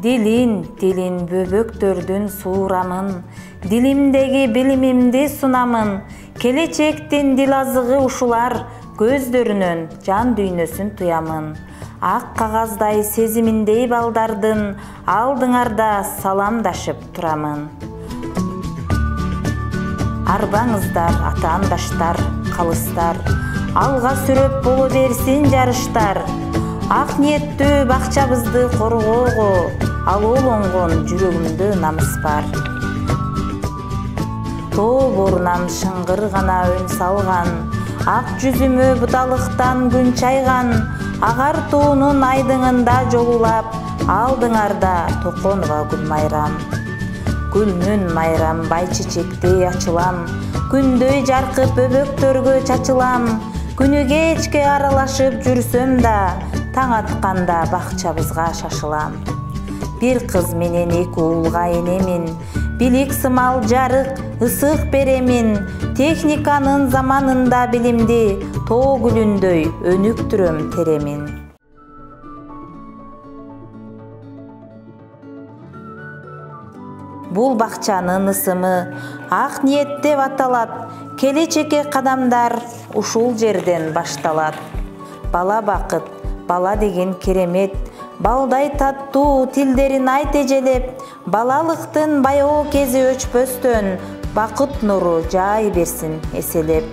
Dilin бөбөктөрдүн suurамын, Dilimdegi bilimimdi sunamın, Келечектин dil azığı ушулар, Көздөрүнөн жан дүйнөсүн туямын. Ак кагаздай сезиминдей балдардын, Алдыңарда саламдашып турамын. Арбаңыздар, атаандаштар, калыстар, Алга сүрөп боло берсин жарыштар. Ак ниеттүү бакчабызды коргоого, Алуулонгон жүрөгүмдө намыс бар. Тоо борунан шыңгыр гана өн салган, Ак жүзүмө буталыктан күн чайган, Агар туунун айдыңында жолулап, Алдыңарда токонуга гүл майрам. Гүлмүн майрам бай чечектей ачылам, Күндөй жаркып бөбөктөргө чачылам. Күнү кечке аралашып жүрсөм да, Таң атканда бакчабызга шашылам. Бир кыз менен эки уулга энемин, Билик сымал жарык, ысык беремин. Техниканын заманында билимди, Тоо гүлүндөй өнүктүрөм теремин. Бул бакчанын ысымы Ак ниет деп аталат. Келечекке кадамдар ушул жерден башталат. Бала бакыт, бала деген керемет, Балдай таттуу тилдерин айт эжелеп, Балалыктын баяу кези өчпөстөн, Бакыт нуру жай берсин эселеп.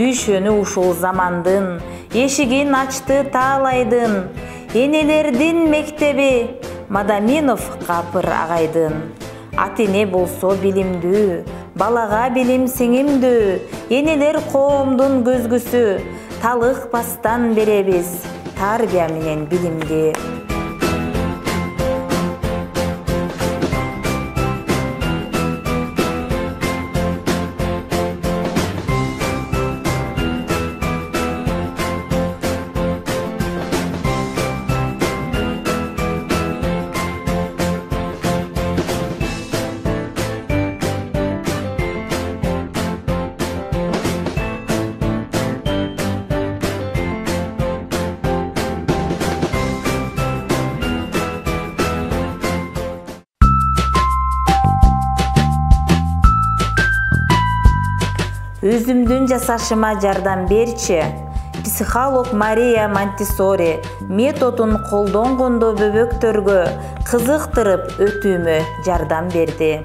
Düşөнү ушул замандын, эшигин ачты таалайдын. Энелердин мектеби Мадаминов Капыр агайдын. Ата-эне болсо билимдүү, балага билим сеңимдүү. Энелер коомдун көзгүсү, талыкпастан беребиз тарбия менен билимди. Өзүмдүн жасашыма жардам берчи. Психолог Мария Монтессори методун колдонгондо бөбөктөргө кызыктырып өтүүмө жардам берди.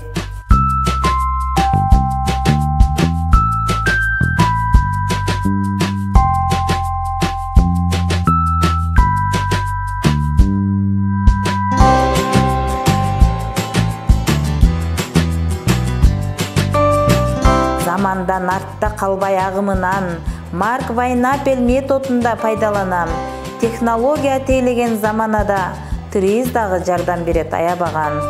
Замандан артта калбай агымынан Марк Вайнапель методунда пайдаланам. Технология тейлеген заманада ТРИЗ дагы жардам берет аябаган.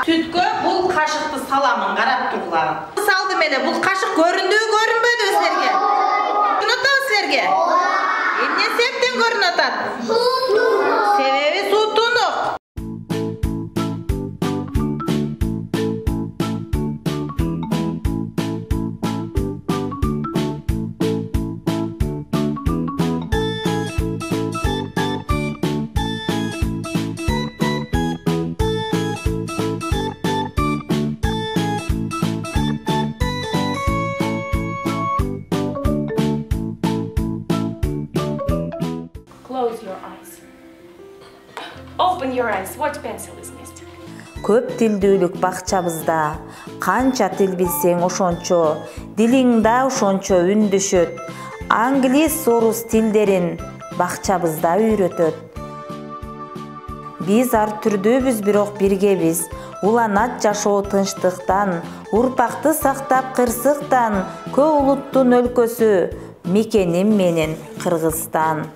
Sütkö bul kaşıkты salamın, qarap turlar. Saldım ele, bul kaşık göründü, görünbödü sizlerge. силерге? Эмне себептен көрүнүп атат? Себеби суутунук. Close your eyes. Open your eyes. What pencil is missing? Көп тилдүүлүк бакчабызда канча тил билсең ошончо, дилиң да ошончо үндөшөт. Англис орус тилдерин бакчабызда үйрөтөт. Биз ар түрдөбүз, бирок биргебиз. Уланат жашоо тынчтыктан, урпакты сактап кырсыктан. Көп улуттун өлкөсү, мекеним менен Кыргызстан.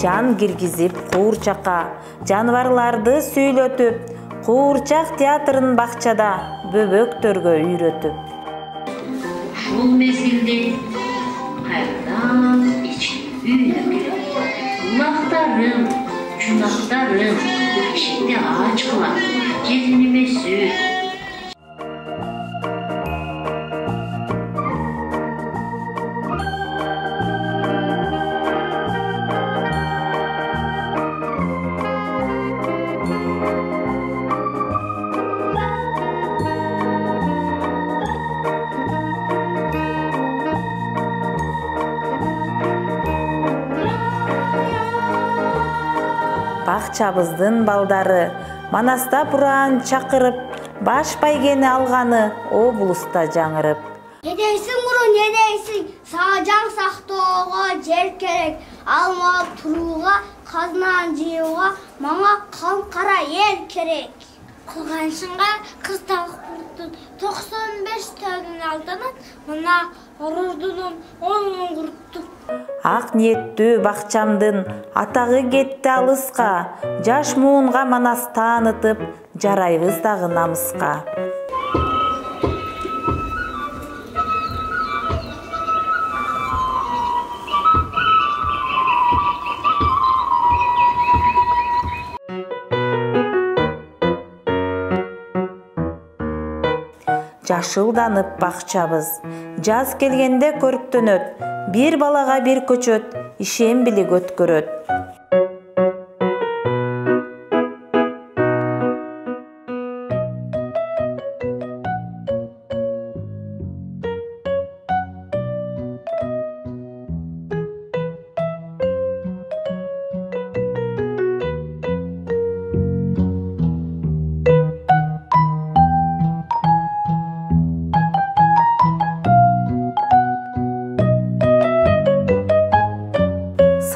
Жан киргизип куурчакка, жаныбарларды сүйлөтүп, куурчак театрын бакчада бөбөктөргө үйрөтүп. Ушул мезгилде кайрадан ички үйгө кирет. Кулактарым, чунактарым эшикти ачкыла. Келиниме сүт. Бакчабыздын балдары Манаста Бураан чакырып, баш байгени алганы облуста жаңырып. Недейсиң мурун, недейсиң, саажаң сактоого жер керек, алма турууга, казнан жыюуга, мага калкара эл керек. Кылганшыңга кыз табыктын 95 төгүн алдынан, мына ордунун 10 курттук. Ак ниеттүү бакчамдын атагы кетти алыска, жаш муунга Манас таанытып, жарайбыз дагы намыска. Жашылданып бакчабыз, жаз келгенде көрктөнөт, бир балага бир көчөт, ишембилик өткөрөт.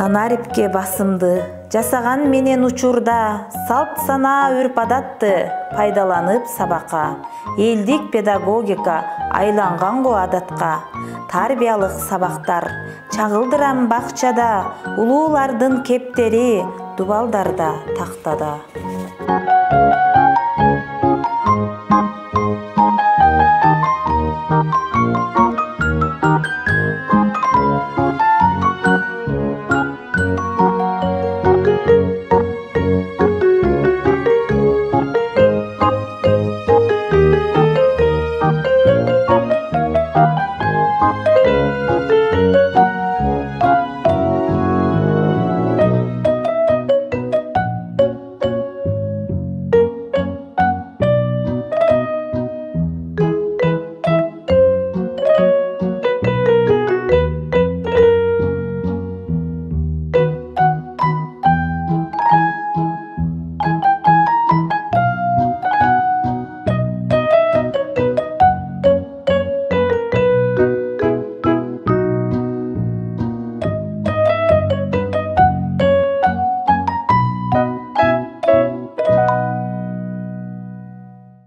Санарипке басымды, жасаган менен учурда, салт санаа үрп адатты пайдаланып сабакка. Элдик педагогика айланган го адатка. Тарбиялык сабактар чагылдырам бакчада, улуулардын кептери дубалдарда, тактада.